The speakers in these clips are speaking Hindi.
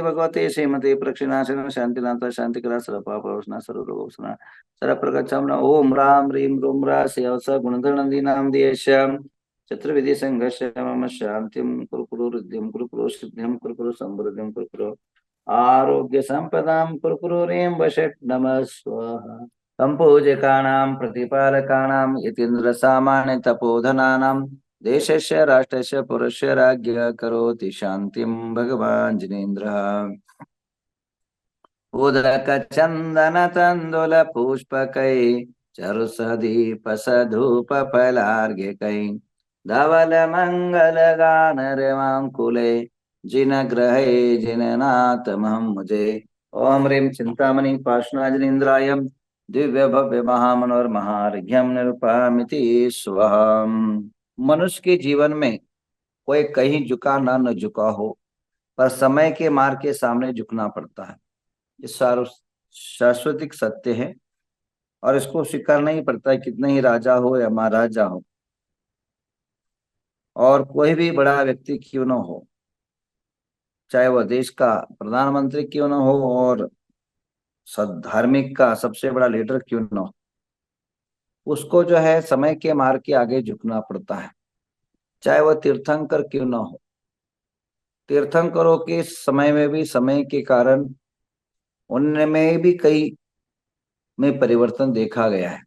भगवते श्रीमते प्रक्षिणाशन शांतिनाथ शांतिकरा सर्वपापनाशना सर्वरोगोपशमना सर्वप्रगच्छामना ओम राम ह्रीं रूम रा सेवस गुणधर्नदीनां देशम चतुर्विधि संघर्ष मम शांतिं कुरु कुरु रिद्धिं कुरु कुरु सिद्धिं कुरु कुरु समृद्धिं कुरु कुरु आरोग्य संपदां कुरु कुरु ह्रीं वषट् नमः स्वाहा संपूजकानां प्रतिपालकानां यतीन्द्र सामान्य तपोधनानां देशस्य राष्ट्रस्य पुरस्य राज्ञ करोति शांतिं भगवान् जिनेन्द्रः उदक चंदन तंदुल पुष्पकै चरुसदीप सधूप फलार्घ्यकै धवल मंगल गान रमांकुले जिन ग्रहे जिननाथ मुझे ओम ह्रीं चिंतामणि पार्श्वनाथ दिव्य भव्य महामनोर महार्घ्यम निरूपमिति स्वहम। मनुष्य के जीवन में कोई कहीं झुका ना न झुका हो, पर समय के मार के सामने झुकना पड़ता है। ये शाश्वतिक सत्य है और इसको स्वीकारना ही पड़ता है, कितना ही राजा हो या महाराजा हो और कोई भी बड़ा व्यक्ति क्यों न हो, चाहे वह देश का प्रधानमंत्री क्यों न हो और धार्मिक का सबसे बड़ा लीडर क्यों न हो, उसको जो है समय के मार के आगे झुकना पड़ता है, चाहे वह तीर्थंकर क्यों न हो। तीर्थंकरों के समय में भी समय के कारण उनमें भी कई में परिवर्तन देखा गया है।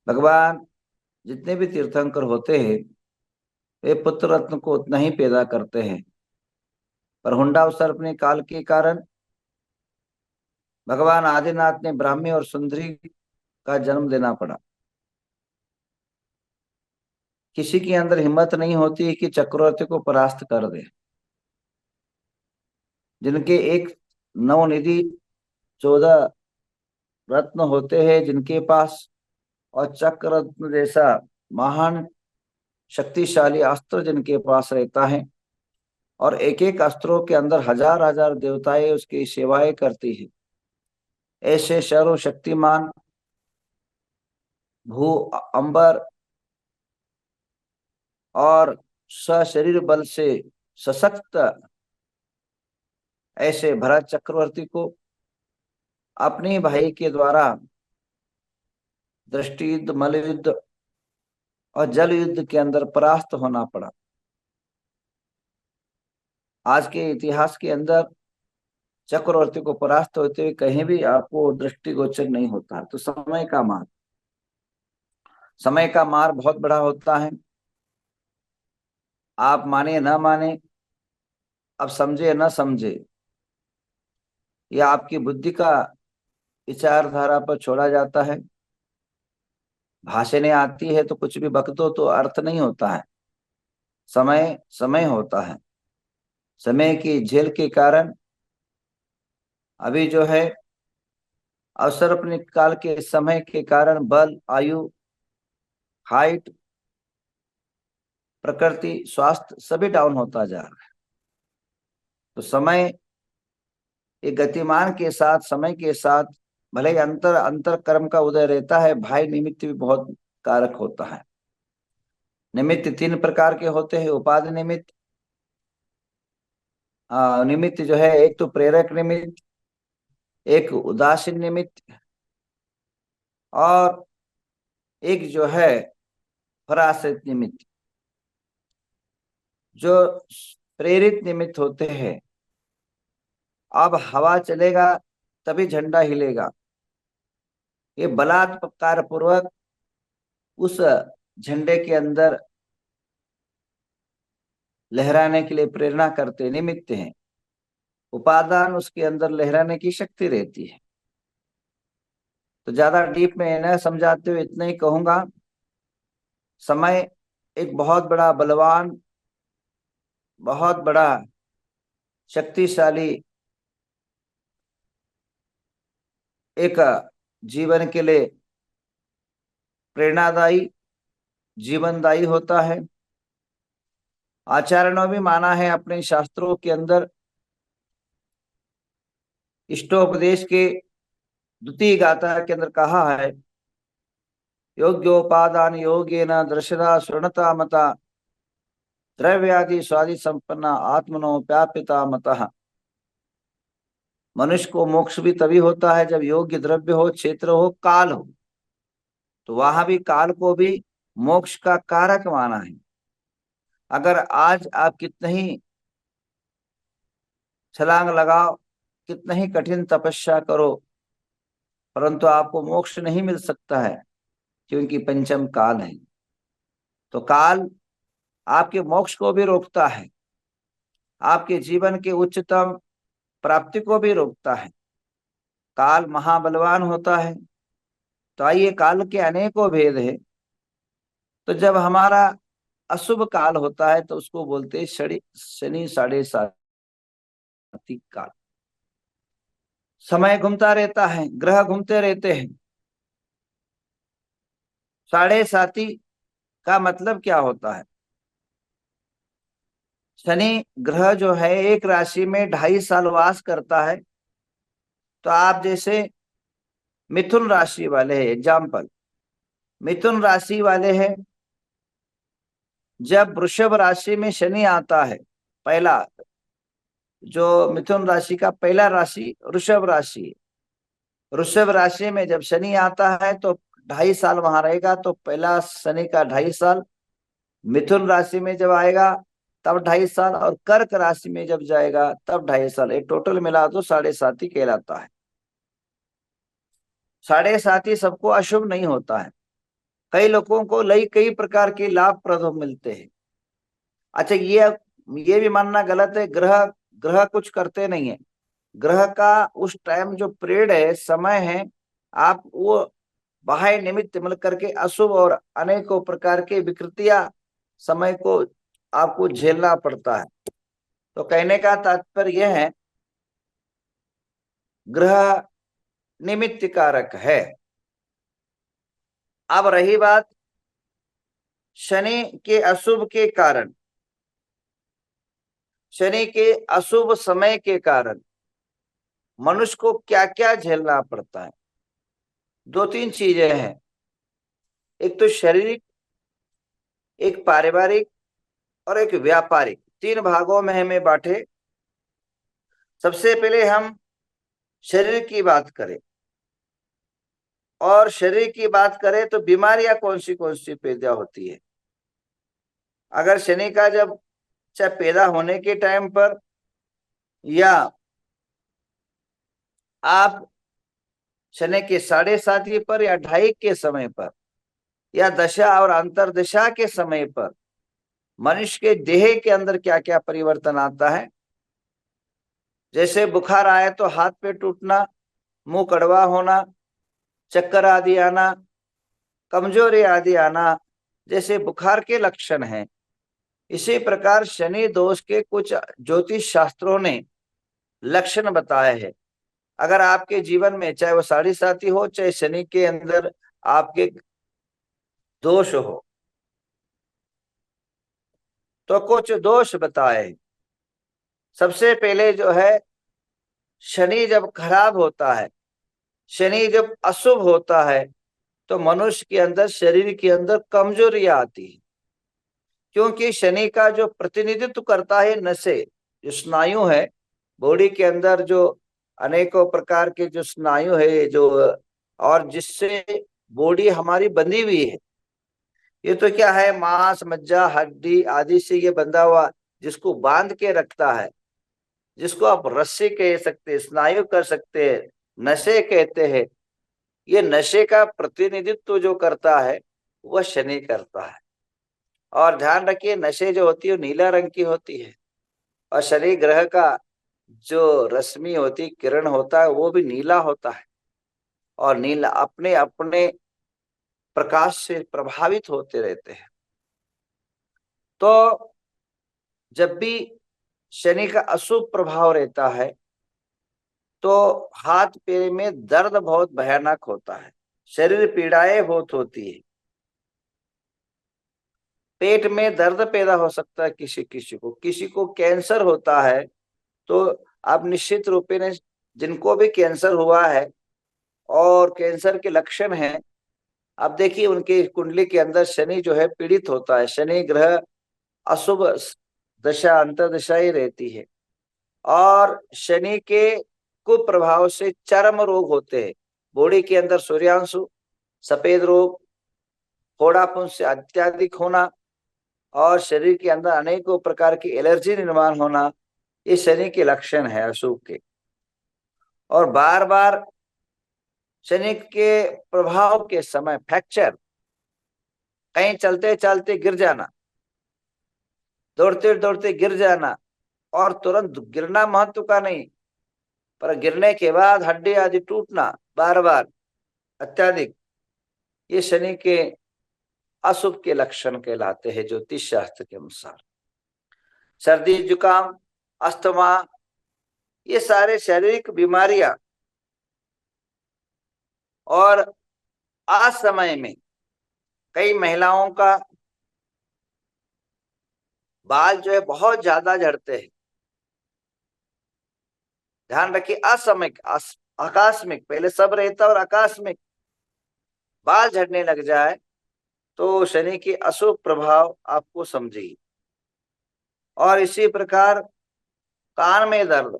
भगवान जितने भी तीर्थंकर होते हैं वे पुत्र रत्न को उतना ही पैदा करते हैं, पर हुंडावसर अपने काल के कारण भगवान आदिनाथ ने ब्राह्मी और सुंदरी का जन्म देना पड़ा। किसी के अंदर हिम्मत नहीं होती कि चक्रवर्ती को परास्त कर दे, जिनके एक नवनिधि 14 रत्न होते हैं, जिनके पास और चक्र रत्न जैसा महान शक्तिशाली अस्त्र जिनके पास रहता है और एक एक अस्त्रों के अंदर हजार हजार देवताएं उसकी सेवाएं करती है, ऐसे सर्वशक्तिमान भू अंबर और सशरीर बल से सशक्त ऐसे भरत चक्रवर्ती को अपने भाई के द्वारा दृष्टि युद्ध, मल युद्ध और जल युद्ध के अंदर परास्त होना पड़ा। आज के इतिहास के अंदर चक्रवर्ती को परास्त होते हुए कहीं भी आपको दृष्टिगोचर नहीं होता। तो समय का मार बहुत बड़ा होता है। आप माने न माने, अब समझे न समझे, या आपकी बुद्धि का विचारधारा पर छोड़ा जाता है। भाषणें आती है तो कुछ भी बक दो तो अर्थ नहीं होता है। समय समय होता है। समय की झेल के कारण अभी जो है अवसर अपने काल के समय के कारण बल, आयु, हाइट, प्रकृति, स्वास्थ्य सभी डाउन होता जा रहा है। तो समय एक गतिमान के साथ, समय के साथ भले ही अंतर कर्म का उदय रहता है, भाई निमित्त भी बहुत कारक होता है। निमित्त 3 प्रकार के होते हैं। उपाधि निमित्त, निमित्त जो है एक तो प्रेरक निमित्त, एक उदासीन निमित्त और एक जो है पराश्रित निमित्त। जो प्रेरित निमित्त होते हैं, अब हवा चलेगा तभी झंडा हिलेगा, ये बलात्कार पूर्वक उस झंडे के अंदर लहराने के लिए प्रेरणा करते निमित्त हैं। उपादान उसके अंदर लहराने की शक्ति रहती है। तो ज्यादा डीप में न समझाते हुए इतना ही कहूंगा, समय एक बहुत बड़ा बलवान, बहुत बड़ा शक्तिशाली एक जीवन के लिए प्रेरणादायी, जीवनदायी होता है। आचार्यों ने भी माना है अपने शास्त्रों के अंदर, इष्टोपदेश के द्वितीय गाथा के अंदर कहा है, योग्योपादान योगेन दृशदा स्वर्णता मता द्रव्यादि स्वादि संपन्ना आत्मनो व्यापिता मतः मनुष्य को मोक्ष भी तभी होता है जब योग्य द्रव्य हो, क्षेत्र हो, काल हो। तो वहां भी काल को भी मोक्ष का कारक माना है। अगर आज आप कितने ही छलांग लगाओ, कितने ही कठिन तपस्या करो, परंतु आपको मोक्ष नहीं मिल सकता है, क्योंकि पंचम काल है। तो काल आपके मोक्ष को भी रोकता है, आपके जीवन के उच्चतम प्राप्ति को भी रोकता है। काल महाबलवान होता है। तो आइए, काल के अनेकों भेद है। तो जब हमारा अशुभ काल होता है तो उसको बोलते हैं शनि साढ़े साती काल। समय घूमता रहता है, ग्रह घूमते रहते हैं। साढ़े साती का मतलब क्या होता है? शनि ग्रह जो है एक राशि में 2.5 साल वास करता है। तो आप जैसे मिथुन राशि वाले हैं, एग्जाम्पल मिथुन राशि वाले हैं, जब वृषभ राशि में शनि आता है, पहला जो मिथुन राशि का पहला राशि वृषभ राशि है। वृषभ राशि में जब शनि आता है तो 2.5 साल वहां रहेगा। तो पहला शनि का 2.5 साल, मिथुन राशि में जब आएगा तब 2.5 साल, और कर्क राशि में जब जाएगा तब 2.5 साल। एक टोटल मिला तो साढ़े साती कहलाता है। साढ़े साती सबको अशुभ नहीं होता है। कई लोगों को कई प्रकार के लाभप्रद मिलते हैं। अच्छा, ये भी मानना गलत है, ग्रह ग्रह कुछ करते नहीं है। ग्रह का उस टाइम जो पीरियड है, समय है, आप वो बाह्य निमित्त मिल करके अशुभ और अनेकों प्रकार के विकृतियां समय को आपको झेलना पड़ता है। तो कहने का तात्पर्य यह है, ग्रह निमित्त कारक है। अब रही बात शनि के अशुभ के कारण, शनि के अशुभ समय के कारण मनुष्य को क्या क्या झेलना पड़ता है। 2-3 चीजें हैं। एक तो शारीरिक, एक पारिवारिक और एक व्यापारिक, 3 भागों में हमें बांटे। सबसे पहले हम शरीर की बात करें, और शरीर की बात करें तो बीमारियां कौन सी पैदा होती है। अगर शनि का जब चाहे पैदा होने के टाइम पर, या आप शनि के साढ़े साती पर, या 2.5 के समय पर, या दशा और अंतरदशा के समय पर मनुष्य के देह के अंदर क्या क्या परिवर्तन आता है। जैसे बुखार आए तो हाथ पे टूटना, मुंह कड़वा होना, चक्कर आदि आना, कमजोरी आदि आना, जैसे बुखार के लक्षण हैं। इसी प्रकार शनि दोष के कुछ ज्योतिष शास्त्रों ने लक्षण बताए हैं। अगर आपके जीवन में चाहे वो साढ़े साती हो, चाहे शनि के अंदर आपके दोष हो, तो कुछ दोष बताए। सबसे पहले जो है, शनि जब खराब होता है, शनि जब अशुभ होता है, तो मनुष्य के अंदर, शरीर के अंदर कमजोरियां आती है। क्योंकि शनि का जो प्रतिनिधित्व करता है नसें, जो स्नायु है बॉडी के अंदर, जो अनेकों प्रकार के जो स्नायु है, जो और जिससे बॉडी हमारी बंधी हुई है। ये तो क्या है, मांस मज्जा हड्डी आदि से ये बंधा हुआ, जिसको बांध के रखता है, जिसको आप रस्सी कह सकते हैं, स्नायु कर सकते हैं, नशे कहते हैं। ये नशे का प्रतिनिधित्व जो करता है वह शनि करता है। और ध्यान रखिए, नशे जो होती है वो नीला रंग की होती है, और शनि ग्रह का जो रश्मि होती, किरण होता है, वो भी नीला होता है। और नीला अपने अपने प्रकाश से प्रभावित होते रहते हैं। तो जब भी शनि का अशुभ प्रभाव रहता है तो हाथ पैर में दर्द बहुत भयानक होता है, शरीर पीड़ाएं बहुत होती है, पेट में दर्द पैदा हो सकता है, किसी को कैंसर होता है। तो आप निश्चित रूप में, जिनको भी कैंसर हुआ है और कैंसर के लक्षण हैं, आप देखिए उनके कुंडली के अंदर शनि जो है पीड़ित होता है। शनि ग्रह अशुभ दशा अंतर्दशा ही रहती है। और शनि के कुप्रभाव से चर्म रोग होते हैं, बॉडी के अंदर सूर्यांशु, सफेद रोग, फोड़ापन से अत्यधिक होना और शरीर के अंदर अनेकों प्रकार की एलर्जी निर्माण होना, ये शनि के लक्षण है अशुभ के। और बार बार शनि के प्रभाव के समय फ्रैक्चर, कहीं चलते चलते गिर जाना, दौड़ते दौड़ते गिर जाना, और तुरंत गिरना महत्व का नहीं, पर गिरने के बाद हड्डी आदि टूटना बार बार अत्याधिक, ये शनि के अशुभ के लक्षण कहलाते हैं ज्योतिष शास्त्र के अनुसार। सर्दी जुकाम, अस्थमा, ये सारे शारीरिक बीमारियां, और आज समय में कई महिलाओं का बाल जो है बहुत ज्यादा झड़ते हैं। ध्यान रखिए, असामयिक आकस्मिक, पहले सब रहता और आकस्मिक बाल झड़ने लग जाए तो शनि के अशुभ प्रभाव आपको समझिए। और इसी प्रकार कान में दर्द,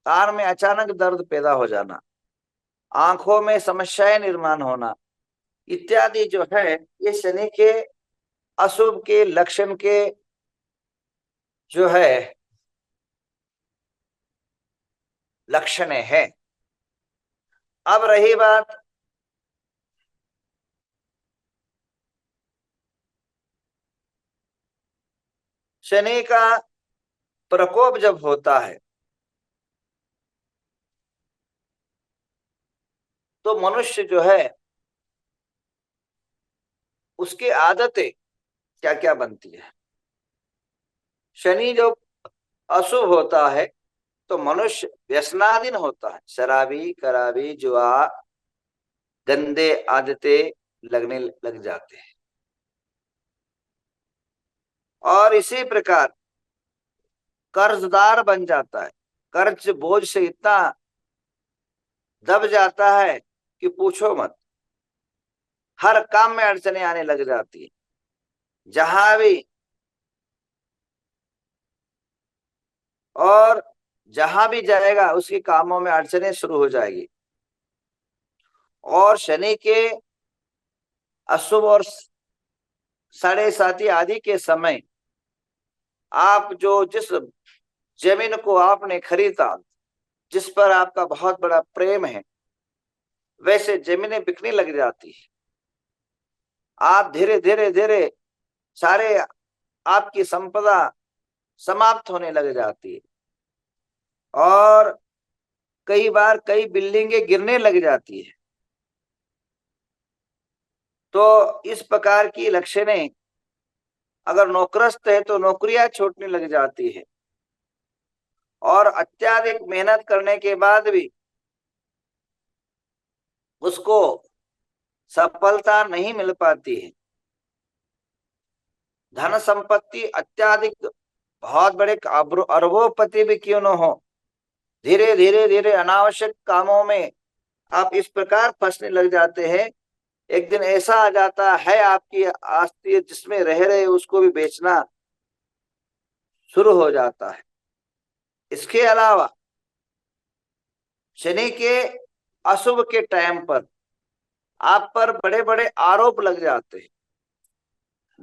कान में अचानक दर्द पैदा हो जाना, आंखों में समस्याएं निर्माण होना इत्यादि जो है, ये शनि के अशुभ के लक्षण के जो है लक्षण है। अब रही बात शनि का प्रकोप जब होता है तो मनुष्य जो है उसकी आदतें क्या क्या बनती है। शनि जो अशुभ होता है तो मनुष्य व्यसनाधीन होता है, शराबी कराबी जुआ गंदे आदतें लगने लग जाते हैं। और इसी प्रकार कर्जदार बन जाता है, कर्ज बोझ से इतना दब जाता है कि पूछो मत, हर काम में अड़चने आने लग जाती है, जहां भी और जहां भी जाएगा उसके कामों में अड़चने शुरू हो जाएगी। और शनि के अशुभ और साढ़े साथी आदि के समय आप जो जिस जमीन को आपने खरीदा, जिस पर आपका बहुत बड़ा प्रेम है, वैसे जमीनें बिकने लग जाती है। आप धीरे धीरे धीरे सारे आपकी संपदा समाप्त होने लग जाती है, और कई बार कई बिल्डिंगें गिरने लग जाती है। तो इस प्रकार की लक्षणें, अगर नौकरस्थ है तो नौकरियां छूटने लग जाती है, और अत्याधिक मेहनत करने के बाद भी उसको सफलता नहीं मिल पाती है। धन संपत्ति अत्याधिक बहुत बड़े अरबोपति भी क्यों न हो, धीरे धीरे धीरे अनावश्यक कामों में आप इस प्रकार फंसने लग जाते हैं, एक दिन ऐसा आ जाता है आपकी आस्ती जिसमें रह रहे उसको भी बेचना शुरू हो जाता है। इसके अलावा शनि के अशुभ के टाइम पर आप पर बड़े बड़े आरोप लग जाते हैं,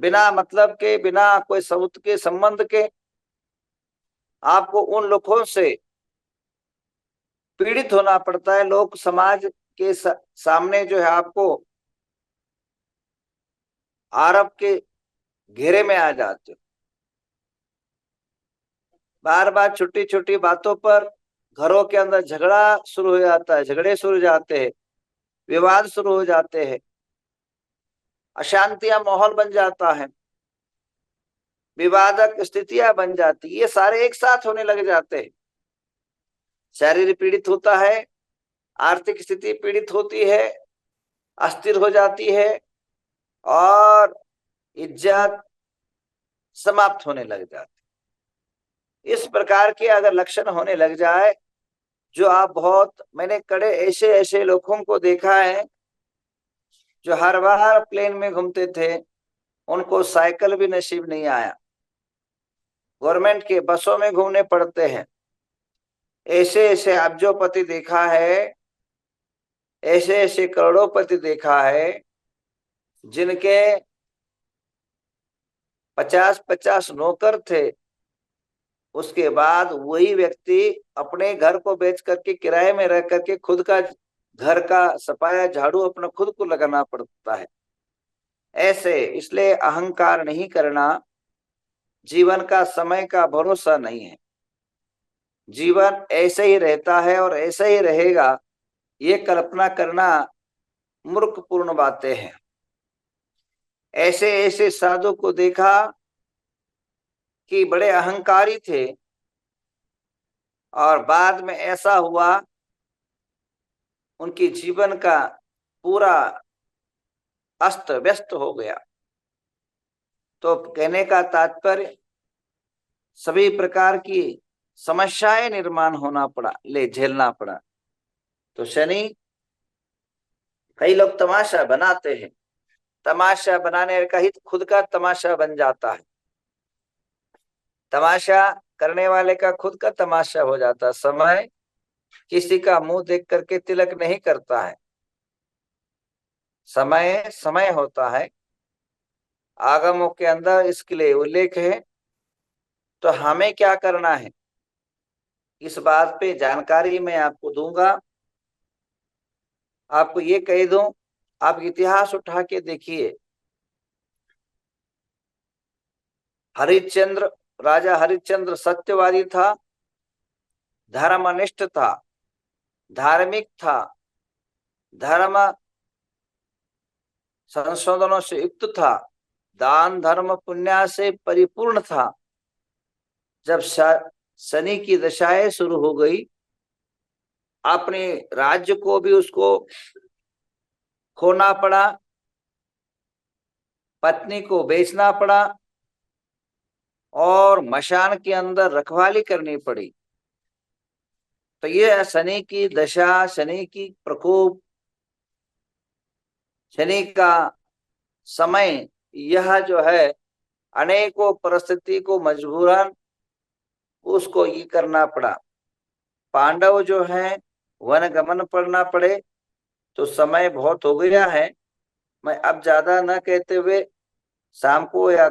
बिना मतलब के, बिना कोई सबूत के, संबंध के। आपको उन लोगों से पीड़ित होना पड़ता है, लोग समाज के सामने जो है आपको आरोप के घेरे में आ जाते हो। बार बार छोटी छोटी बातों पर घरों के अंदर झगड़ा शुरू हो जाता है, झगड़े शुरू हो जाते हैं, विवाद शुरू हो जाते हैं, अशांतियां माहौल बन जाता है, विवादक स्थितियां बन जाती, ये सारे एक साथ होने लग जाते हैं। शरीर पीड़ित होता है, आर्थिक स्थिति पीड़ित होती है, अस्थिर हो जाती है, और इज्जत समाप्त होने लग जाती। इस प्रकार के अगर लक्षण होने लग जाए, जो आप बहुत, मैंने कड़े ऐसे ऐसे लोगों को देखा है जो हर बार प्लेन में घूमते थे, उनको साइकिल भी नसीब नहीं आया, गवर्नमेंट के बसों में घूमने पड़ते हैं। ऐसे ऐसे अब्जोपति देखा है, ऐसे ऐसे करोड़ोपति देखा है जिनके 50-50 नौकर थे। उसके बाद वही व्यक्ति अपने घर को बेच करके किराए में रह करके खुद का घर का सफाया झाड़ू अपना खुद को लगाना पड़ता है। ऐसे इसलिए अहंकार नहीं करना। जीवन का समय का भरोसा नहीं है। जीवन ऐसे ही रहता है और ऐसे ही रहेगा, ये कल्पना करना मूर्खपूर्ण बातें हैं। ऐसे ऐसे साधु को देखा कि बड़े अहंकारी थे और बाद में ऐसा हुआ उनके जीवन का पूरा अस्त व्यस्त हो गया। तो कहने का तात्पर्य सभी प्रकार की समस्याएं निर्माण होना पड़ा, ले झेलना पड़ा। तो शनि, कई लोग तमाशा बनाते हैं, तमाशा बनाने का ही खुद का तमाशा बन जाता है। तमाशा करने वाले का खुद का तमाशा हो जाता है। समय किसी का मुंह देख करके तिलक नहीं करता है। समय समय होता है, आगमों के अंदर इसके लिए उल्लेख है। तो हमें क्या करना है, इस बात पे जानकारी मैं आपको दूंगा। आपको ये कह दूं, आप इतिहास उठा के देखिए। हरिश्चंद्र, राजा हरिश्चंद्र सत्यवादी था, धर्मनिष्ठ था, धार्मिक था, धर्म संशोधनों से युक्त था, दान धर्म पुण्य से परिपूर्ण था। जब शनि की दशाएं शुरू हो गई, अपने राज्य को भी उसको खोना पड़ा, पत्नी को बेचना पड़ा और मशान के अंदर रखवाली करनी पड़ी। तो ये शनि की दशा, शनि की प्रकोप, शनि का समय, यह जो है अनेकों परिस्थिति को मजबूरन उसको ये करना पड़ा। पांडव जो है वन गमन करना पड़े। तो समय बहुत हो गया है, मैं अब ज्यादा न कहते हुए शाम को या